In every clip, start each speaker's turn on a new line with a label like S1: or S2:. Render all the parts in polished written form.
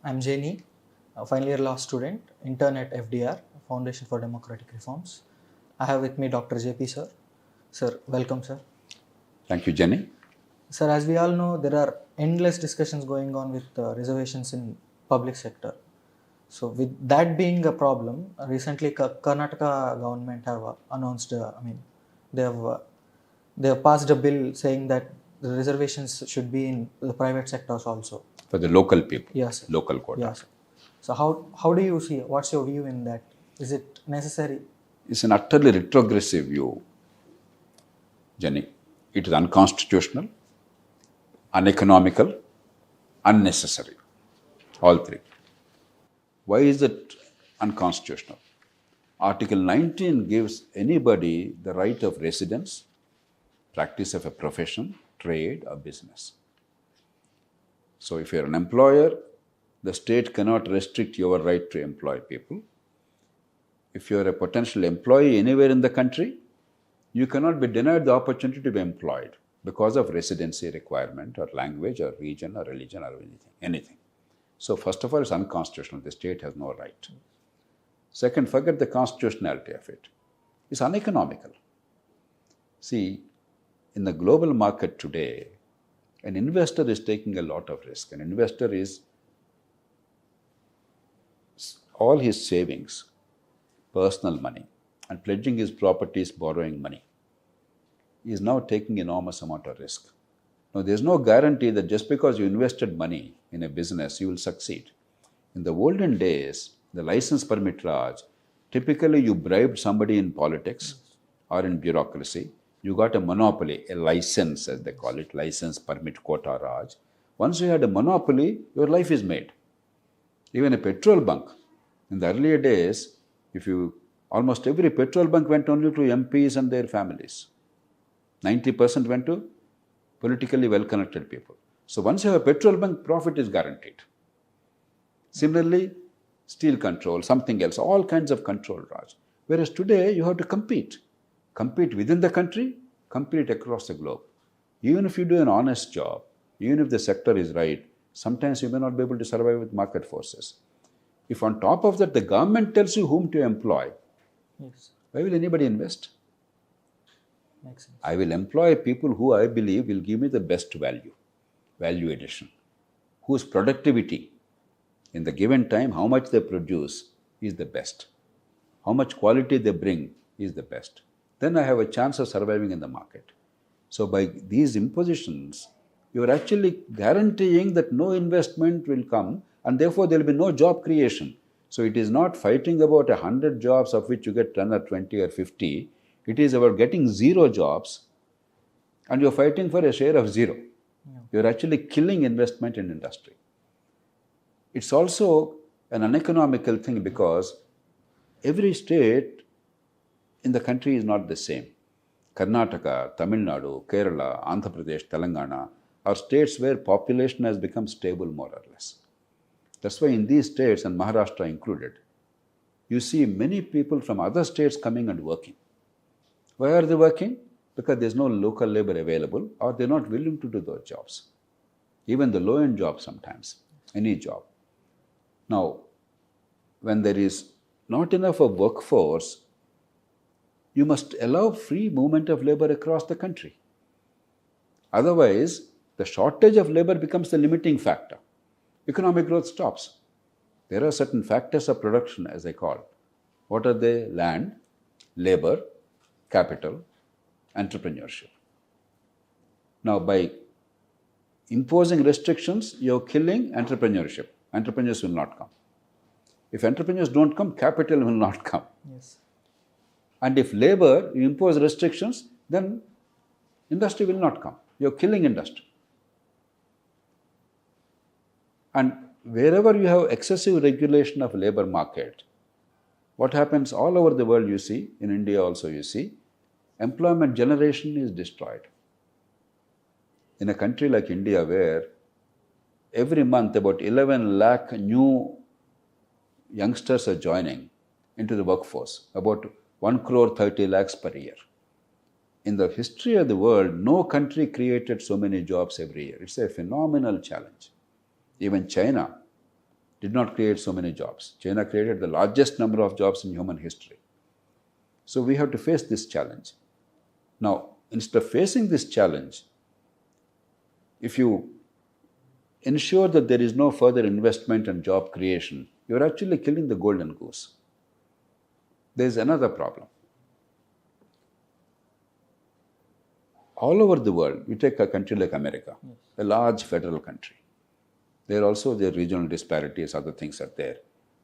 S1: I'm Jani, a final year law student, intern at FDR, Foundation for Democratic Reforms. I have with me Dr. JP sir. Sir, welcome sir.
S2: Thank you, Jenny.
S1: Sir, as we all know, there are endless discussions going on with reservations in public sector. So with that being a problem, recently Karnataka government have announced, they have passed a bill saying that the reservations should be in the private sectors also.
S2: For the local people,
S1: Yes, sir.
S2: local quota.
S1: Yes. So how do you see? What's your view in that? Is it necessary?
S2: It's an utterly retrogressive view, Jenny. It is unconstitutional, uneconomical, unnecessary. All three. Why is it unconstitutional? Article 19 gives anybody the right of residence, practice of a profession, trade, or business. So if you're an employer, the state cannot restrict your right to employ people. If you're a potential employee anywhere in the country, you cannot be denied the opportunity to be employed because of residency requirement or language or region or religion or anything. So first of all, it's unconstitutional. The state has no right. Second, forget the constitutionality of it. It's uneconomical. See, in the global market today, an investor is taking a lot of risk. An investor is all his savings, personal money, and pledging his properties, borrowing money. He is now taking enormous amount of risk. Now, there's no guarantee that just because you invested money in a business, you will succeed. In the olden days, the license permit Raj, typically you bribed somebody in politics or in bureaucracy. You got a monopoly, a license as they call it, license permit quota Raj. Once you had a monopoly, your life is made. Even a petrol bunk. In the earlier days, almost every petrol bunk went only to MPs and their families. 90% went to politically well-connected people. So once you have a petrol bunk, profit is guaranteed. Similarly, steel control, something else, all kinds of control, Raj. Whereas today, you have to compete. Compete within the country, compete across the globe. Even if you do an honest job, even if the sector is right, sometimes you may not be able to survive with market forces. If on top of that, the government tells you whom to employ,
S1: Yes.
S2: why will anybody invest?
S1: Makes sense.
S2: I will employ people who I believe will give me the best value addition, whose productivity in the given time, how much they produce is the best, how much quality they bring is the best. Then I have a chance of surviving in the market. So by these impositions, you are actually guaranteeing that no investment will come and therefore there will be no job creation. So it is not fighting about 100 jobs of which you get 10 or 20 or 50. It is about getting 0 jobs and you're fighting for a share of 0. Yeah. You're actually killing investment in industry. It's also an uneconomical thing because every state in the country is not the same. Karnataka, Tamil Nadu, Kerala, Andhra Pradesh, Telangana are states where population has become stable more or less. That's why in these states, and Maharashtra included, you see many people from other states coming and working. Why are they working? Because there's no local labor available or they're not willing to do those jobs. Even the low-end jobs sometimes, any job. Now, when there is not enough of workforce, you must allow free movement of labor across the country. Otherwise, the shortage of labor becomes the limiting factor. Economic growth stops. There are certain factors of production, as I call. What are they? Land, labor, capital, entrepreneurship. Now, by imposing restrictions, you're killing entrepreneurship. Entrepreneurs will not come. If entrepreneurs don't come, capital will not come.
S1: Yes.
S2: And if labor, you impose restrictions, then industry will not come. You're killing industry. And wherever you have excessive regulation of labor market, what happens all over the world you see, in India also you see, employment generation is destroyed. In a country like India where every month about 11 lakh new youngsters are joining into the workforce, about 1 crore 30 lakhs per year. In the history of the world, no country created so many jobs every year. It's a phenomenal challenge. Even China, did not create so many jobs. China created the largest number of jobs in human history. So we have to face this challenge. Now, instead of facing this challenge, if you ensure that there is no further investment and job creation, you're actually killing the golden goose. There's another problem. All over the world, you take a country like America, a large federal country. There also the regional disparities, other things are there.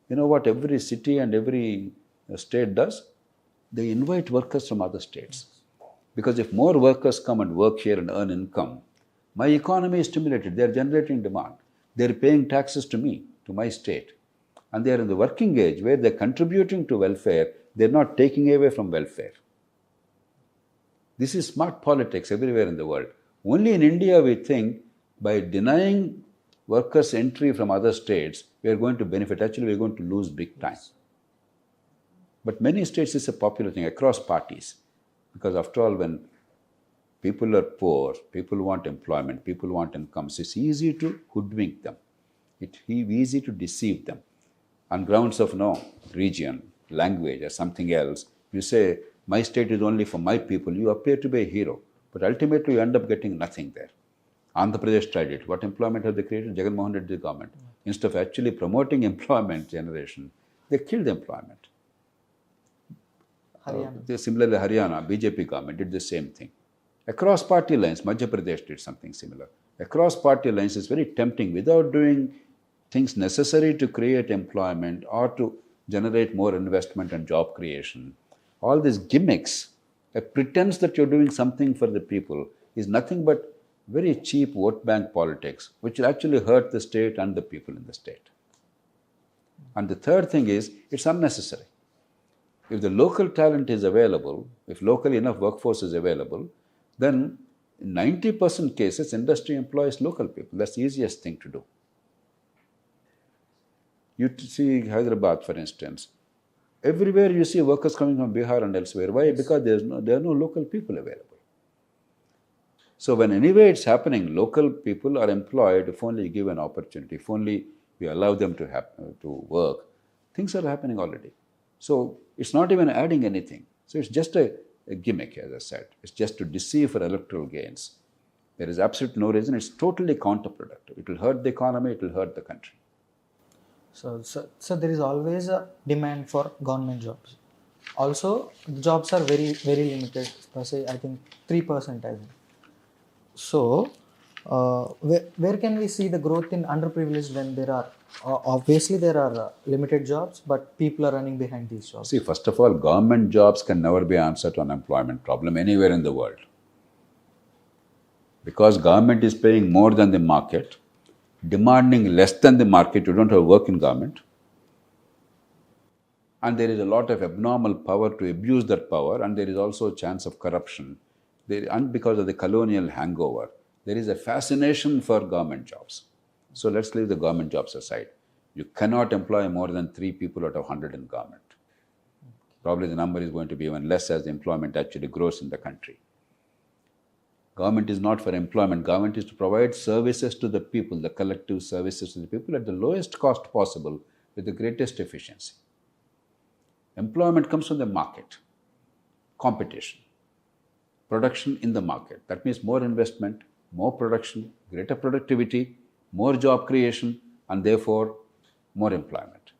S2: You know what every city and every state does? They invite workers from other states. Because if more workers come and work here and earn income, my economy is stimulated. They are generating demand. They are paying taxes to me, to my state. And they are in the working age where they are contributing to welfare. They are not taking away from welfare. This is smart politics everywhere in the world. Only in India we think by denying workers entry from other states, we are going to benefit. Actually, we are going to lose big time. But many states it's a popular thing across parties. Because after all, when people are poor, people want employment, people want incomes, it's easy to hoodwink them. It's easy to deceive them. On grounds of no region, language, or something else, you say, my state is only for my people, you appear to be a hero. But ultimately, you end up getting nothing there. Andhra Pradesh tried it. What employment have they created? Jagan Mohan Reddy's government. Instead of actually promoting employment generation, they killed employment. Similarly, Haryana, BJP government did the same thing. Across party lines, Madhya Pradesh did something similar. Across party lines, it's very tempting without doing things necessary to create employment or to generate more investment and job creation. All these gimmicks, a pretense that you're doing something for the people is nothing but very cheap vote bank politics, which will actually hurt the state and the people in the state. And the third thing is, it's unnecessary. If the local talent is available, if locally enough workforce is available, then in 90% cases, industry employs local people. That's the easiest thing to do. You see Hyderabad, for instance. Everywhere you see workers coming from Bihar and elsewhere. Why? Because there are no local people available. So when anyway it's happening, local people are employed if only you give an opportunity, if only you allow them to work. Things are happening already. So it's not even adding anything. So it's just a gimmick, as I said. It's just to deceive for electoral gains. There is absolutely no reason. It's totally counterproductive. It will hurt the economy, it will hurt the country.
S1: So there is always a demand for government jobs. Also, the jobs are very, very limited. Say, I think 3%, I think. So, where can we see the growth in underprivileged when there are, obviously there are limited jobs, but people are running behind these jobs?
S2: See, first of all, government jobs can never be answer to unemployment problem anywhere in the world. Because government is paying more than the market, demanding less than the market, you don't have work in government. And there is a lot of abnormal power to abuse that power, and there is also a chance of corruption. And because of the colonial hangover, there is a fascination for government jobs. So let's leave the government jobs aside. You cannot employ more than 3 people out of 100 in government. Probably the number is going to be even less as the employment actually grows in the country. Government is not for employment. Government is to provide services to the people, the collective services to the people at the lowest cost possible with the greatest efficiency. Employment comes from the market, competition, production in the market. That means more investment, more production, greater productivity, more job creation, and therefore more employment.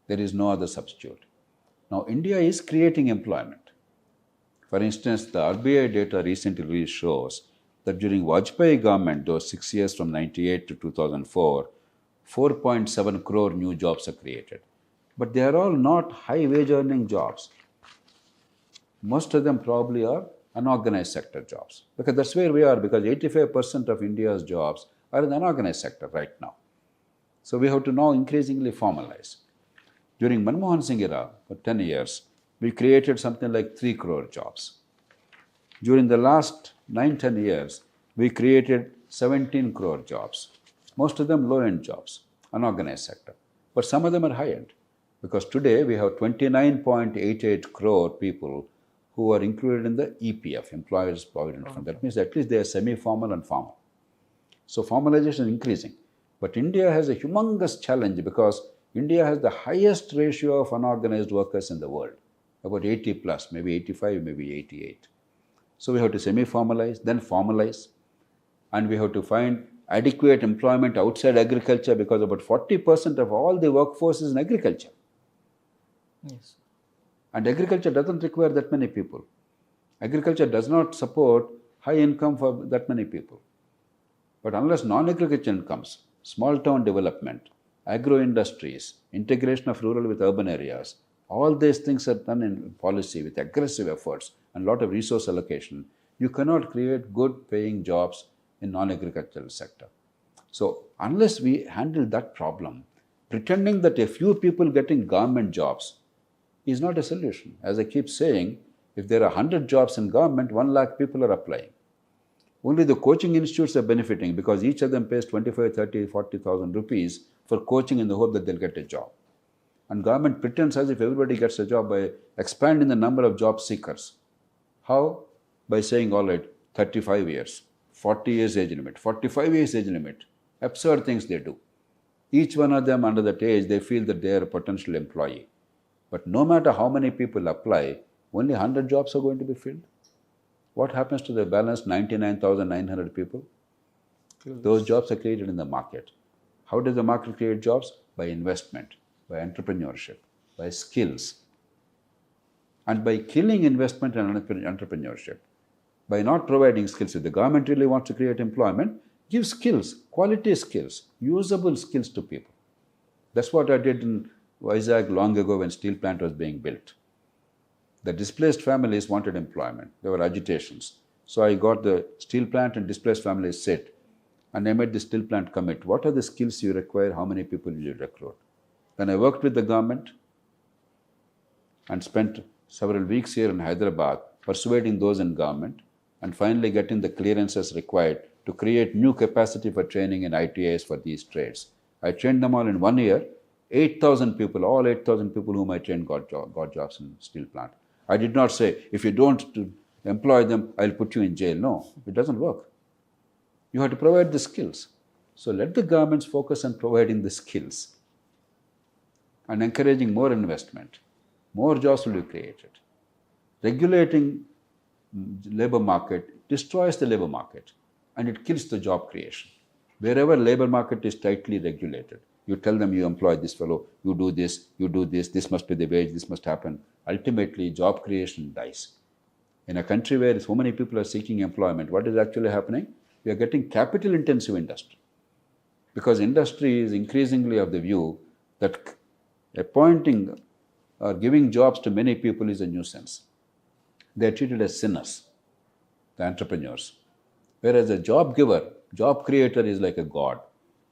S2: There is no other substitute. Now, India is creating employment. For instance, the RBI data recently released shows that during Vajpayee government, those 6 years from 98 to 2004, 4.7 crore new jobs are created. But they are all not high wage earning jobs. Most of them probably are unorganized sector jobs. Because that's where we are, because 85% of India's jobs are in the unorganized sector right now. So we have to now increasingly formalize. During Manmohan Singh era, for 10 years, we created something like 3 crore jobs. During the last 9-10 years, we created 17 crore jobs. Most of them low-end jobs, unorganized sector. But some of them are high-end. Because today we have 29.88 crore people who are included in the EPF, Employers Provident Fund. That means at least they are semi-formal and formal. So formalization is increasing. But India has a humongous challenge because India has the highest ratio of unorganized workers in the world, about 80 plus, maybe 85, maybe 88. So we have to semi-formalize, then formalize, and we have to find adequate employment outside agriculture because about 40% of all the workforce is in agriculture.
S1: Yes.
S2: And agriculture doesn't require that many people. Agriculture does not support high income for that many people. But unless non-agriculture incomes, small town development, agro industries, integration of rural with urban areas, all these things are done in policy with aggressive efforts and a lot of resource allocation, you cannot create good paying jobs in non-agricultural sector. So unless we handle that problem, pretending that a few people getting government jobs is not a solution. As I keep saying, if there are 100 jobs in government, 1 lakh people are applying. Only the coaching institutes are benefiting because each of them pays 25, 30, 40,000 rupees for coaching in the hope that they'll get a job. And government pretends as if everybody gets a job by expanding the number of job seekers. How? By saying, all right, 35 years, 40 years age limit, 45 years age limit. Absurd things they do. Each one of them under that age, they feel that they are a potential employee. But no matter how many people apply, only 100 jobs are going to be filled. What happens to the balance 99,900 people? Those jobs are created in the market. How does the market create jobs? By investment, by entrepreneurship, by skills. And by killing investment and entrepreneurship, by not providing skills, if the government really wants to create employment, give skills, quality skills, usable skills to people. That's what I did in Vizag long ago when steel plant was being built. The displaced families wanted employment. There were agitations. So I got the steel plant and displaced families sit, and I made the steel plant commit. What are the skills you require? How many people will you recruit? Then I worked with the government and spent several weeks here in Hyderabad persuading those in government and finally getting the clearances required to create new capacity for training in ITIs for these trades. I trained them all in 1 year. 8,000 people, all 8,000 people whom I trained got jobs in steel plant. I did not say, if you don't employ them, I'll put you in jail. No, it doesn't work. You have to provide the skills. So let the governments focus on providing the skills and encouraging more investment. More jobs will be created. Regulating labor market destroys the labor market and it kills the job creation. Wherever labor market is tightly regulated, you tell them you employ this fellow, you do this, this must be the wage, this must happen. Ultimately, job creation dies. In a country where so many people are seeking employment, what is actually happening? We are getting capital intensive industry. Because industry is increasingly of the view that appointing or giving jobs to many people is a nuisance. They are treated as sinners, the entrepreneurs. Whereas a job giver, job creator is like a god.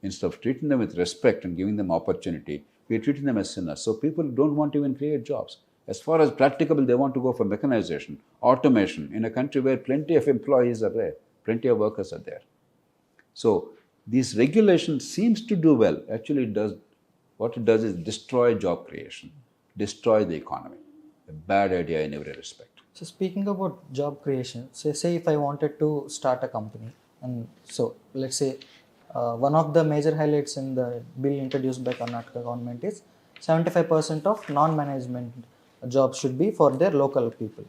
S2: Instead of treating them with respect and giving them opportunity, we are treating them as sinners. So people don't want to even create jobs. As far as practicable, they want to go for mechanization, automation, in a country where plenty of employees are there, plenty of workers are there. So these regulations seems to do well. Actually, what it does is destroy job creation, destroy the economy. A bad idea in every respect.
S1: So speaking about job creation, say if I wanted to start a company, and so let's say one of the major highlights in the bill introduced by Karnataka government is 75% of non-management jobs should be for their local people.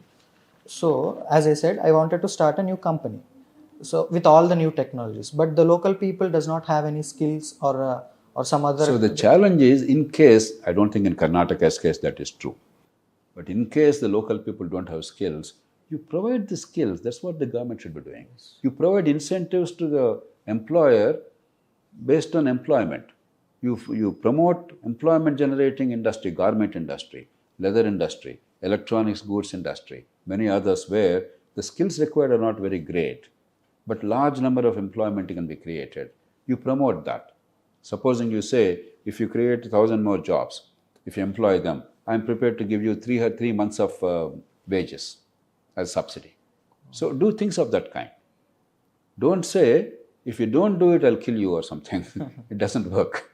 S1: So as I said, I wanted to start a new company. So with all the new technologies, but the local people does not have any skills or some other.
S2: So the challenge is, in case, I don't think in Karnataka's case that is true, but in case the local people don't have skills, you provide the skills. That's what the government should be doing. You provide incentives to the employer based on employment. You promote employment generating industry, garment industry, leather industry, electronics goods industry, many others where the skills required are not very great, but large number of employment can be created. You promote that. Supposing you say, if you create 1,000 more jobs, if you employ them, I'm prepared to give you 3 months of wages as subsidy. So do things of that kind. Don't say, if you don't do it, I'll kill you or something. It doesn't work.